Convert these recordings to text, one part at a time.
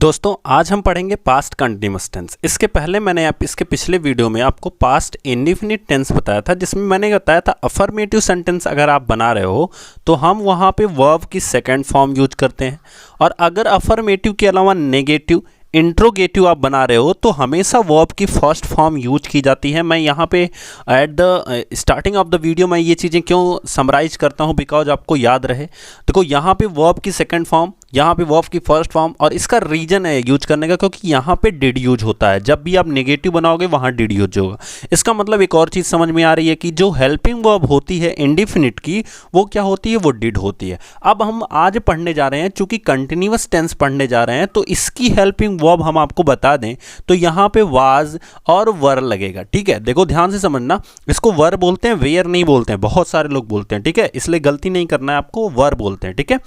दोस्तों आज हम पढ़ेंगे पास्ट कंटिन्यूअस टेंस। इसके पहले मैंने इसके पिछले वीडियो में आपको पास्ट इंडेफिनिट टेंस बताया था, जिसमें मैंने बताया था अफर्मेटिव सेंटेंस अगर आप बना रहे हो तो हम वहाँ पे वर्ब की सेकंड फॉर्म यूज करते हैं, और अगर अफर्मेटिव के अलावा नेगेटिव इंट्रोगेटिव आप बना रहे हो तो हमेशा वर्ब की फर्स्ट फॉर्म यूज की जाती है। मैं यहाँ पे at the starting of the video मैं ये चीज़ें क्यों समराइज करता हूँ, बिकॉज आपको याद रहे। देखो यहाँ पे वर्ब की सेकंड फॉर्म, यहाँ पे वर्ब की फर्स्ट फॉर्म, और इसका रीजन है यूज करने का क्योंकि यहाँ पे डिड यूज होता है। जब भी आप नेगेटिव बनाओगे वहाँ डिड यूज होगा। इसका मतलब एक और चीज़ समझ में आ रही है कि जो हेल्पिंग वर्ब होती है इंडेफिनिट की, वो क्या होती है, वो डिड होती है। अब हम आज पढ़ने जा रहे हैं, चूंकि कंटिन्यूअस टेंस पढ़ने जा रहे हैं, तो इसकी हेल्पिंग वर्ब हम आपको बता दें तो यहाँ पे वाज और वर लगेगा। ठीक है, देखो ध्यान से समझना, इसको वर बोलते हैं, वेयर नहीं बोलते हैं। बहुत सारे लोग बोलते हैं, ठीक है, इसलिए गलती नहीं करना है आपको, वर बोलते हैं। ठीक है,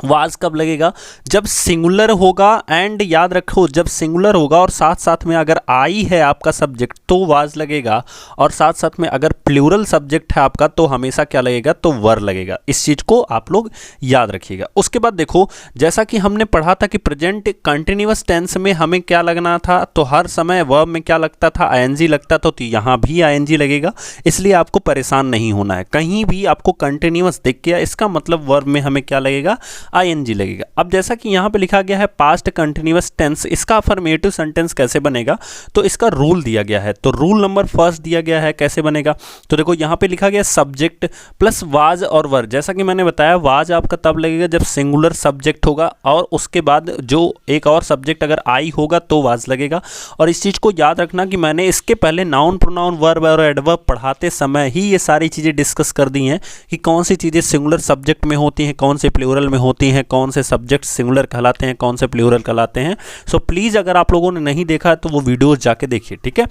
वाज कब लगेगा, जब सिंगुलर होगा। एंड याद रखो, जब सिंगुलर होगा और साथ साथ में अगर आई है आपका सब्जेक्ट तो वाज लगेगा, और साथ साथ में अगर प्लूरल सब्जेक्ट है आपका तो हमेशा क्या लगेगा, तो वर लगेगा। इस चीज को आप लोग याद रखिएगा। उसके बाद देखो, जैसा कि हमने पढ़ा था कि प्रेजेंट कंटिन्यूअस टेंस में हमें क्या लगना था, तो हर समय वर्ब में क्या लगता था, आईएनजी लगता था, तो यहाँ भी आईएनजी लगेगा। इसलिए आपको परेशान नहीं होना है। कहीं भी आपको कंटिन्यूअस दिख गया, इसका मतलब वर्ब में हमें क्या लगेगा, आईएनजी लगेगा। अब जैसा कि यहाँ पे लिखा गया है पास्ट कंटिन्यूअस टेंस, इसका अफर्मेटिव सेंटेंस कैसे बनेगा, तो इसका रूल दिया गया है। तो रूल नंबर फर्स्ट दिया गया है, कैसे बनेगा, तो देखो यहाँ पे लिखा गया सब्जेक्ट प्लस वाज और वर। जैसा कि मैंने बताया, वाज आपका तब लगेगा जब सिंगुलर सब्जेक्ट होगा, और उसके बाद जो एक और सब्जेक्ट अगर आई होगा तो वाज लगेगा। और इस चीज़ को याद रखना कि मैंने इसके पहले नाउन प्रोनाउन वर्ब और एडवर्ब पढ़ाते समय ही ये सारी चीज़ें डिस्कस कर दी हैं कि कौन सी चीज़ें सिंगुलर सब्जेक्ट में होती हैं, कौन से प्लूरल में होती हैं, कौन से सब्जेक्ट सिंगुलर कहलाते हैं, कौन से प्लूरल कहलाते हैं। सो प्लीज़ अगर आप लोगों ने नहीं देखा है तो वो वीडियोस जाके देखिए। ठीक है,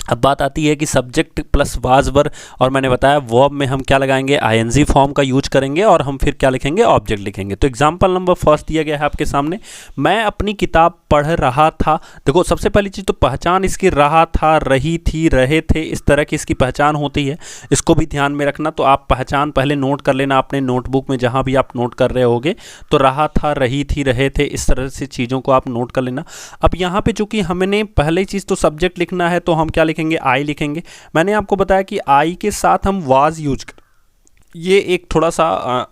अब बात आती है कि सब्जेक्ट प्लस वाज वर, और मैंने बताया वर्ब में हम क्या लगाएंगे, आईएनजी फॉर्म का यूज करेंगे, और हम फिर क्या लिखेंगे, ऑब्जेक्ट लिखेंगे। तो एग्जांपल नंबर फर्स्ट दिया गया है आपके सामने, मैं अपनी किताब पढ़ रहा था। देखो सबसे पहली चीज़ तो पहचान इसकी रहा था, रही थी, रहे थे, इस तरह की इसकी पहचान होती है। इसको भी ध्यान में रखना। तो आप पहचान पहले नोट कर लेना अपने नोटबुक में, जहाँ भी आप नोट कर रहे होगे। तो रहा था, रही थी, रहे थे, इस तरह से चीज़ों को आप नोट कर लेना। अब यहाँ पे चूंकि हमने पहले चीज़ तो सब्जेक्ट लिखना है, तो हम क्या लिखेंगे, आई लिखेंगे। मैंने आपको बताया कि आई के साथ हम वाज यूज कर, ये एक थोड़ा सा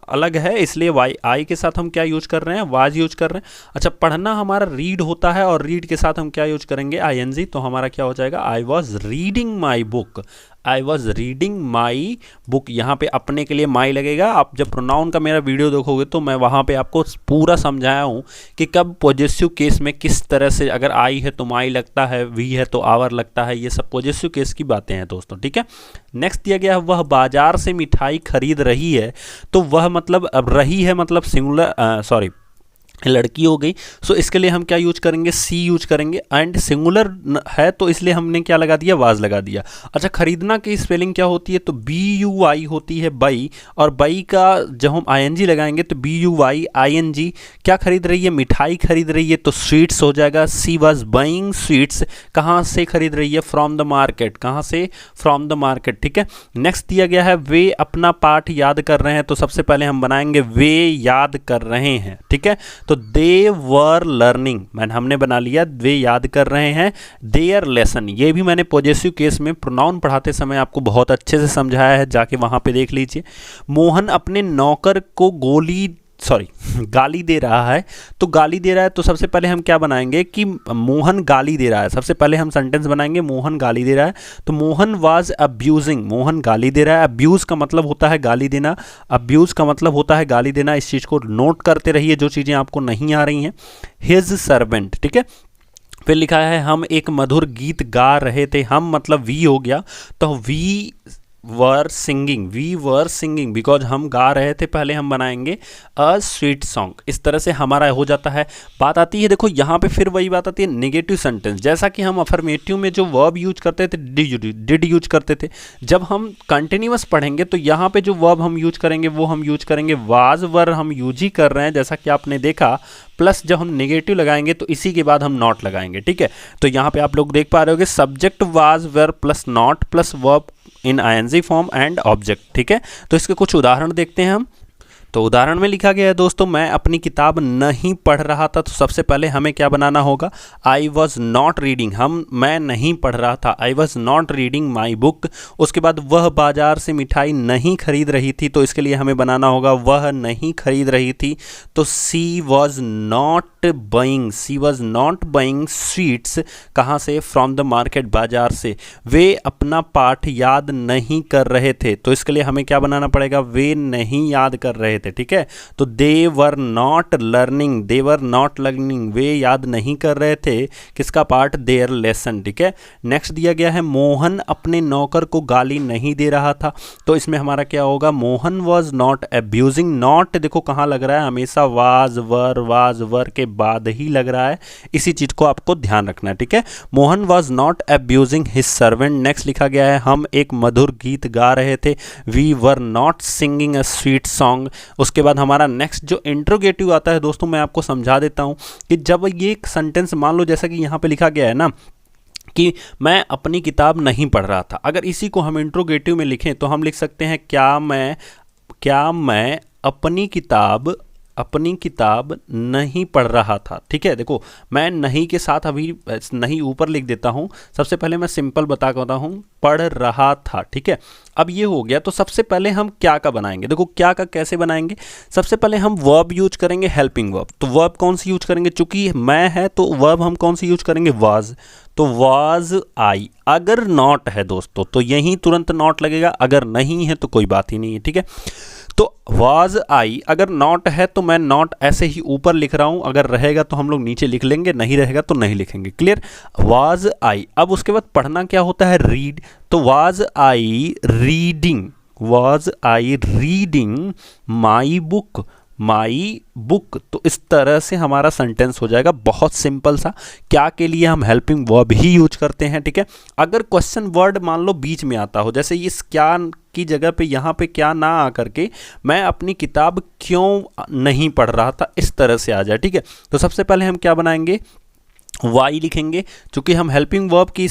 अलग है, इसलिए आई के साथ हम क्या यूज कर रहे हैं, वाज यूज कर रहे हैं। अच्छा, पढ़ना हमारा रीड होता है, और रीड के साथ हम क्या यूज करेंगे, आईएनजी। तो हमारा क्या हो जाएगा, I was reading my book, I was reading my book. यहाँ पे अपने के लिए माई लगेगा। आप जब प्रोनाउन का मेरा वीडियो देखोगे तो मैं वहाँ पे आपको पूरा समझाया हूँ कि कब पॉजेसिव केस में किस तरह से, अगर आई है तो माई लगता है, वी है तो आवर लगता है। ये सब पॉजेसिव केस की बातें हैं दोस्तों। ठीक है, नेक्स्ट दिया गया है, वह बाजार से मिठाई खरीद रही है। तो वह मतलब, अब रही है मतलब सिंगुलर, सॉरी लड़की हो गई। सो इसके लिए हम क्या यूज करेंगे, सी यूज करेंगे। एंड सिंगुलर है तो इसलिए हमने क्या लगा दिया, वाज लगा दिया। अच्छा, खरीदना की स्पेलिंग क्या होती है, तो BUY होती है, बाई। और बाई का जब हम ING लगाएंगे तो BUY ING। क्या खरीद रही है, मिठाई खरीद रही है, तो स्वीट्स हो जाएगा। सी वॉज बाइंग स्वीट्स। कहाँ से खरीद रही है, फ्रॉम द मार्केट। कहाँ से, फ्रॉम द मार्केट। ठीक है, नेक्स्ट दिया गया है, वे अपना पाठ याद कर रहे हैं। तो सबसे पहले हम बनाएंगे वे याद कर रहे हैं। ठीक है, तो दे वर लर्निंग, हमने बना लिया, वे याद कर रहे हैं देयर लेसन। ये भी मैंने पॉजेसिव केस में प्रोनाउन पढ़ाते समय आपको बहुत अच्छे से समझाया है, जाके वहां पे देख लीजिए। मोहन अपने नौकर को गाली दे रहा है। तो गाली दे रहा है, तो सबसे पहले हम क्या बनाएंगे कि मोहन गाली दे रहा है। सबसे पहले हम सेंटेंस बनाएंगे, मोहन गाली दे रहा है। तो मोहन वाज अब्यूजिंग, मोहन गाली दे रहा है। अब्यूज का मतलब होता है गाली देना, अब्यूज का मतलब होता है गाली देना। इस चीज़ को नोट करते रहिए जो चीज़ें आपको नहीं आ रही हैं। His servant. ठीक है, फिर लिखा है, हम एक मधुर गीत गा रहे थे। हम मतलब वी हो गया, तो we were singing, we were singing, because हम गा रहे थे। पहले हम बनाएंगे अ स्वीट सॉन्ग। इस तरह से हमारा हो जाता है। बात आती है, देखो यहाँ पे फिर वही बात आती है, नेगेटिव सेंटेंस। जैसा कि हम अफर्मेटिव में जो वर्ब यूज करते थे, डिड यूज करते थे। जब हम कंटिन्यूअस पढ़ेंगे तो यहाँ पे जो वर्ब हम यूज करेंगे वो हम यूज करेंगे वाज वर, हम यूज ही कर रहे हैं, जैसा कि आपने देखा। प्लस जब हम नेगेटिव लगाएंगे तो इसी के बाद हम नॉट लगाएंगे। ठीक है, तो यहाँ पे आप लोग देख पा रहे होगे, subject was were plus not plus verb in ING form and object. ठीक है, तो इसके कुछ उदाहरण देखते हैं हम। तो उदाहरण में लिखा गया है दोस्तों, मैं अपनी किताब नहीं पढ़ रहा था, तो सबसे पहले हमें क्या बनाना होगा, आई वॉज नॉट रीडिंग, मैं नहीं पढ़ रहा था, I was not reading my book. उसके बाद वह बाजार से मिठाई नहीं खरीद रही थी, तो इसके लिए हमें बनाना होगा वह नहीं खरीद रही थी, तो सी वॉज नॉट बाइंग स्वीट्स, कहाँ से, फ्रॉम द मार्केट, बाजार से। वे अपना पाठ याद नहीं कर रहे थे, तो इसके लिए हमें क्या बनाना पड़ेगा, वे नहीं याद कर रहे थे, ठीक है। तो दे वर नॉट लर्निंग, वे याद नहीं कर रहे थे किसका पार्ट, देयर लेसन, ठीक है। नेक्स्ट दिया गया है मोहन अपने नौकर को गाली नहीं दे रहा था, तो इसमें हमारा क्या होगा, Mohan was not abusing, not देखो कहाँ लग रहा है, हमेशा वाज वर के बाद ही लग रहा है, इसी चीज को आपको ध्यान रखना है, ठीक है। Mohan was not abusing his servant. Next लिखा गया है हम एक मधुर गीत गा रहे थे, we were not singing a sweet song. उसके बाद हमारा नेक्स्ट जो इंट्रोगेटिव आता है दोस्तों, मैं आपको समझा देता हूं कि जब ये एक सेंटेंस मान लो जैसा कि यहां पे लिखा गया है ना कि मैं अपनी किताब नहीं पढ़ रहा था, अगर इसी को हम इंट्रोगेटिव में लिखें तो हम लिख सकते हैं क्या मैं अपनी किताब नहीं पढ़ रहा था, ठीक है। देखो मैं नहीं के साथ अभी नहीं ऊपर लिख देता हूं, सबसे पहले मैं सिंपल बता देता हूं, पढ़ रहा था, ठीक है। अब ये हो गया, तो सबसे पहले हम क्या का बनाएंगे, देखो क्या का कैसे बनाएंगे, सबसे पहले हम वर्ब यूज करेंगे, हेल्पिंग वर्ब। तो वर्ब कौन सी यूज करेंगे, चूंकि मैं है तो वर्ब हम कौन सी यूज करेंगे, वाज, तो वाज आई। अगर नॉट है दोस्तों तो यहीं तुरंत नॉट लगेगा, अगर नहीं है तो कोई बात ही नहीं है, ठीक है। तो वाज आई, अगर नॉट है तो मैं नॉट ऐसे ही ऊपर लिख रहा हूं, अगर रहेगा तो हम लोग नीचे लिख लेंगे, नहीं रहेगा तो नहीं लिखेंगे, क्लियर। वाज आई, अब उसके बाद पढ़ना क्या होता है, रीड, तो was I reading my book. तो इस तरह से हमारा सेंटेंस हो जाएगा, बहुत सिंपल सा। क्या के लिए हम हेल्पिंग वर्ब ही यूज करते हैं, ठीक है। अगर क्वेश्चन वर्ड मान लो बीच में आता हो, जैसे इस क्या की जगह पे यहाँ पे क्या ना आकर के मैं अपनी किताब क्यों नहीं पढ़ रहा था, इस तरह से आ जाए, ठीक है। तो सबसे पहले हम क्या बनाएंगे, वाई लिखेंगे, चूंकि हम हेल्पिंग वर्ब की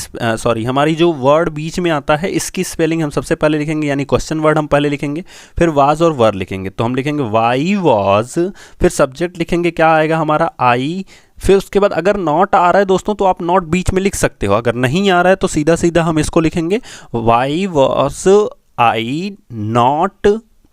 हमारी जो वर्ड बीच में आता है इसकी स्पेलिंग हम सबसे पहले लिखेंगे, यानी क्वेश्चन वर्ड हम पहले लिखेंगे, फिर वाज और वर लिखेंगे। तो हम लिखेंगे वाई वाज, फिर सब्जेक्ट लिखेंगे, क्या आएगा हमारा, आई। फिर उसके बाद अगर नॉट आ रहा है दोस्तों तो आप नॉट बीच में लिख सकते हो, अगर नहीं आ रहा है तो सीधा सीधा हम इसको लिखेंगे वाई वाज आई नॉट,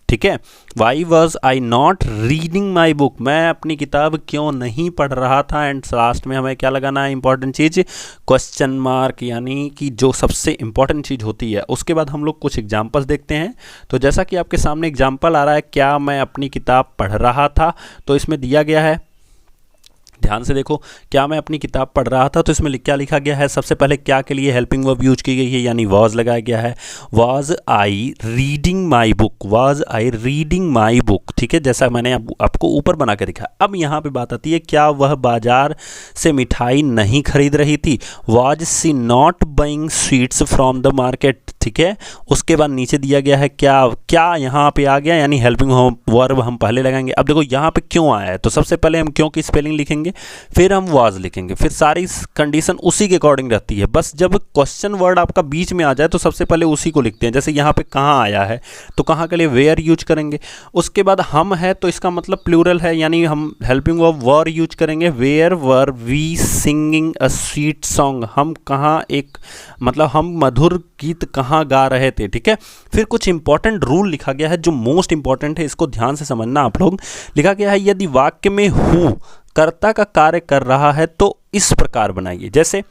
ठीक है। Why was I not reading my book, मैं अपनी किताब क्यों नहीं पढ़ रहा था। एंड लास्ट में हमें क्या लगाना है, इंपॉर्टेंट चीज़, क्वेश्चन मार्क, यानी कि जो सबसे इंपॉर्टेंट चीज़ होती है। उसके बाद हम लोग कुछ एग्जाम्पल्स देखते हैं। तो जैसा कि आपके सामने एग्जाम्पल आ रहा है, क्या मैं अपनी किताब पढ़ रहा था, तो इसमें दिया गया है, ध्यान से देखो, क्या मैं अपनी किताब पढ़ रहा था, तो इसमें क्या लिखा गया है, सबसे पहले क्या के लिए हेल्पिंग वर्ब यूज की गई है, यानी वाज लगाया गया है। Was I reading my book, ठीक है, जैसा मैंने आपको ऊपर बना के दिखा। अब यहाँ पे बात आती है, क्या वह बाजार से मिठाई नहीं खरीद रही थी, was she not buying sweets from the market, ठीक है। उसके बाद नीचे दिया गया है क्या यहाँ पे आ गया, यानी हेल्पिंग वर्ब हम पहले लगाएंगे। अब देखो यहाँ पे क्यों आया है, तो सबसे पहले हम क्यों की स्पेलिंग लिखेंगे, फिर हम वाज लिखेंगे, फिर सारी कंडीशन उसी के अकॉर्डिंग रहती है। बस जब क्वेश्चन वर्ड आपका बीच में आ जाए तो सबसे पहले उसी को लिखते हैं। जैसे यहाँ पे कहाँ आया है, तो कहाँ के लिए वेयर यूज करेंगे। उसके बाद हम है तो इसका मतलब प्लूरल है, यानी हम हेल्पिंग वर्ब वर यूज करेंगे। Where were we singing a sweet song, हम कहाँ हम मधुर गीत कहाँ गा रहे थे, ठीक है। फिर कुछ इंपॉर्टेंट रूल लिखा गया है जो मोस्ट इंपॉर्टेंट है, इसको ध्यान से समझना आप लोग। लिखा गया है, यदि वाक्य में हूँ कर्ता का कार्य कर रहा है तो इस प्रकार बनाइए। जैसे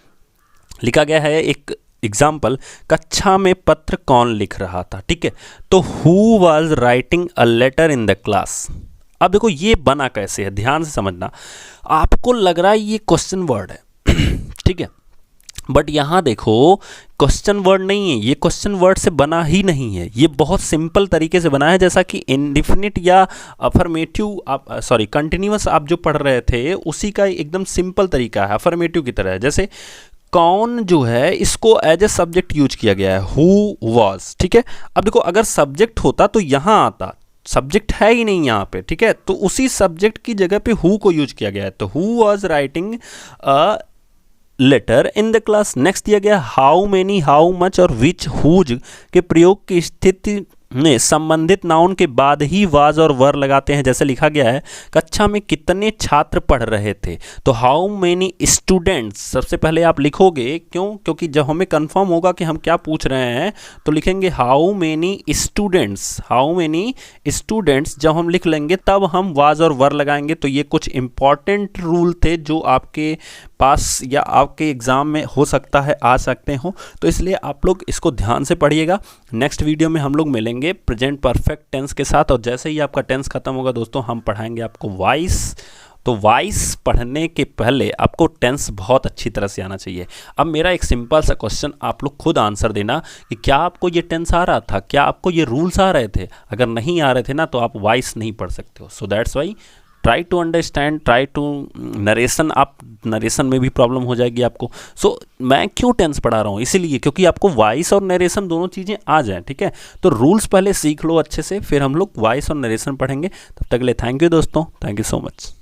लिखा गया है एक एग्जाम्पल, कक्षा में पत्र कौन लिख रहा था, ठीक है। तो who was writing a letter in the class. अब देखो ये बना कैसे है, ध्यान से समझना। आपको लग रहा है ये क्वेश्चन वर्ड है ठीक है, बट यहाँ देखो क्वेश्चन वर्ड नहीं है, ये क्वेश्चन वर्ड से बना ही नहीं है, ये बहुत सिंपल तरीके से बना है। जैसा कि इंडिफिनिट या अफर्मेटिव कंटिन्यूअस आप जो पढ़ रहे थे उसी का एकदम सिंपल तरीका है, अफर्मेटिव की तरह है। जैसे कौन जो है इसको एज ए सब्जेक्ट यूज किया गया है, हु वाज, ठीक है। अब देखो अगर सब्जेक्ट होता तो यहाँ आता, सब्जेक्ट है ही नहीं यहाँ पे, ठीक है। तो उसी सब्जेक्ट की जगह पे हु को यूज किया गया है, तो who was writing a letter in the class. Next दिया गया हाउ मेनी, हाउ मच और विच, हुज के प्रयोग की स्थिति में संबंधित नाउन के बाद ही वाज और वर लगाते हैं। जैसे लिखा गया है कक्षा में कितने छात्र पढ़ रहे थे, तो हाउ मेनी स्टूडेंट्स सबसे पहले आप लिखोगे। क्यों? क्योंकि जब हमें कंफर्म होगा कि हम क्या पूछ रहे हैं तो लिखेंगे how many students. How many students जब हम लिख लेंगे तब हम वाज और वर लगाएंगे। तो ये कुछ इंपॉर्टेंट रूल थे जो आपके पास या आपके एग्ज़ाम में हो सकता है आ सकते हो, तो इसलिए आप लोग इसको ध्यान से पढ़िएगा। नेक्स्ट वीडियो में हम लोग मिलेंगे प्रेजेंट परफेक्ट टेंस के साथ, और जैसे ही आपका टेंस खत्म होगा दोस्तों हम पढ़ाएंगे आपको वॉइस। तो वॉइस पढ़ने के पहले आपको टेंस बहुत अच्छी तरह से आना चाहिए। अब मेरा एक सिंपल सा क्वेश्चन, आप लोग खुद आंसर देना कि क्या आपको ये टेंस आ रहा था, क्या आपको ये रूल्स आ रहे थे। अगर नहीं आ रहे थे ना तो आप वॉइस नहीं पढ़ सकते हो। So that's why try to understand, try to narration. आप नरेशन में भी प्रॉब्लम हो जाएगी आपको। सो मैं क्यों टेंस पढ़ा रहा हूँ, इसीलिए क्योंकि आपको वॉइस और नरेशन दोनों चीज़ें आ जाएं, ठीक है। तो रूल्स पहले सीख लो अच्छे से, फिर हम लोग वॉइस और नरेशन पढ़ेंगे। तब तक के लिए थैंक यू दोस्तों, थैंक यू सो मच।